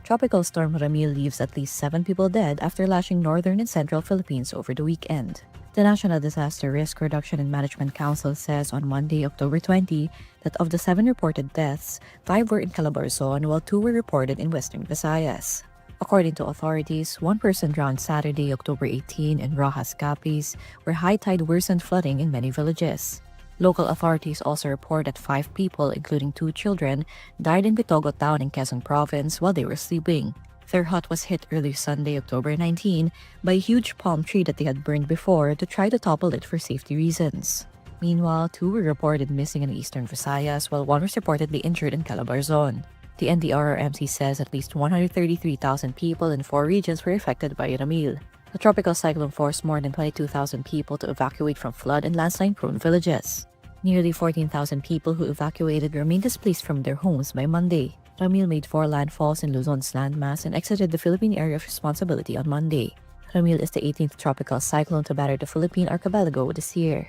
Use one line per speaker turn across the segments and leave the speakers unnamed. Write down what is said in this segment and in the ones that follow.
Tropical storm Ramil leaves at least 7 people dead after lashing northern and central Philippines over the weekend. The National Disaster Risk Reduction and Management Council says on Monday, October 20, that of the 7 reported deaths, 5 were in Calabarzon while 2 were reported in Western Visayas. According to authorities, 1 person drowned Saturday, October 18 in Rojas Capiz, where high tide worsened flooding in many villages. Local authorities also report that 5 people, including 2 children, died in Bitogo town in Quezon Province while they were sleeping. Their hut was hit early Sunday, October 19, by a huge palm tree that they had burned before to try to topple it for safety reasons. Meanwhile, 2 were reported missing in Eastern Visayas, while 1 was reportedly injured in Calabarzon. The NDRRMC says at least 133,000 people in 4 regions were affected by Ramil. The tropical cyclone forced more than 22,000 people to evacuate from flood and landslide-prone villages. Nearly 14,000 people who evacuated remained displaced from their homes by Monday. Ramil made 4 landfalls in Luzon's landmass and exited the Philippine area of responsibility on Monday. Ramil is the 18th tropical cyclone to batter the Philippine archipelago this year.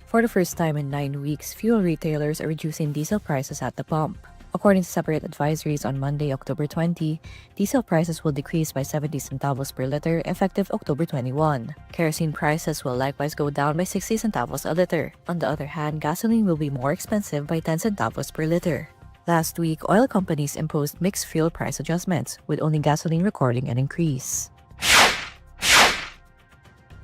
For the first time in 9 weeks, fuel retailers are reducing diesel prices at the pump. According to separate advisories on Monday, October 20, diesel prices will decrease by 70 centavos per liter effective October 21. Kerosene prices will likewise go down by 60 centavos a liter. On the other hand, gasoline will be more expensive by 10 centavos per liter. Last week, oil companies imposed mixed fuel price adjustments, with only gasoline recording an increase.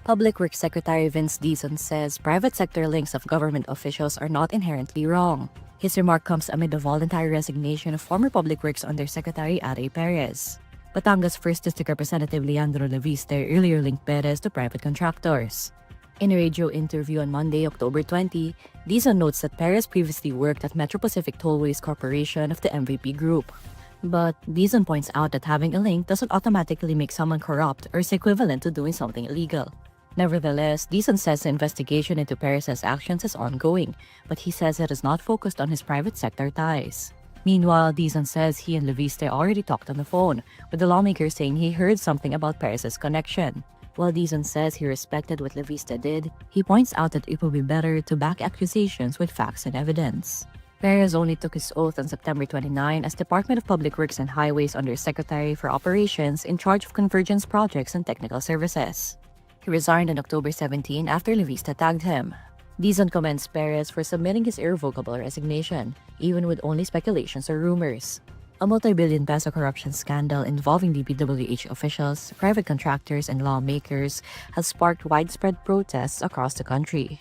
Public Works Secretary Vince Dizon says private sector links of government officials are not inherently wrong. His remark comes amid the voluntary resignation of former Public Works Undersecretary Are Perez. Batangas 1st District Representative Leandro Leviste earlier linked Perez to private contractors. In a radio interview on Monday, October 20, Dizon notes that Perez previously worked at Metro Pacific Tollways Corporation of the MVP Group. But Dizon points out that having a link doesn't automatically make someone corrupt or is equivalent to doing something illegal. Nevertheless, Dizon says the investigation into Perez's actions is ongoing, but he says it is not focused on his private sector ties. Meanwhile, Dizon says he and Leviste already talked on the phone, with the lawmaker saying he heard something about Perez's connection. While Dizon says he respected what Leviste did, he points out that it will be better to back accusations with facts and evidence. Perez only took his oath on September 29 as Department of Public Works and Highways Undersecretary for Operations in charge of convergence projects and technical services. He resigned on October 17 after Leviste tagged him. Dizon commends Perez for submitting his irrevocable resignation, even with only speculations or rumors. A multi-billion peso corruption scandal involving DPWH officials, private contractors, and lawmakers has sparked widespread protests across the country.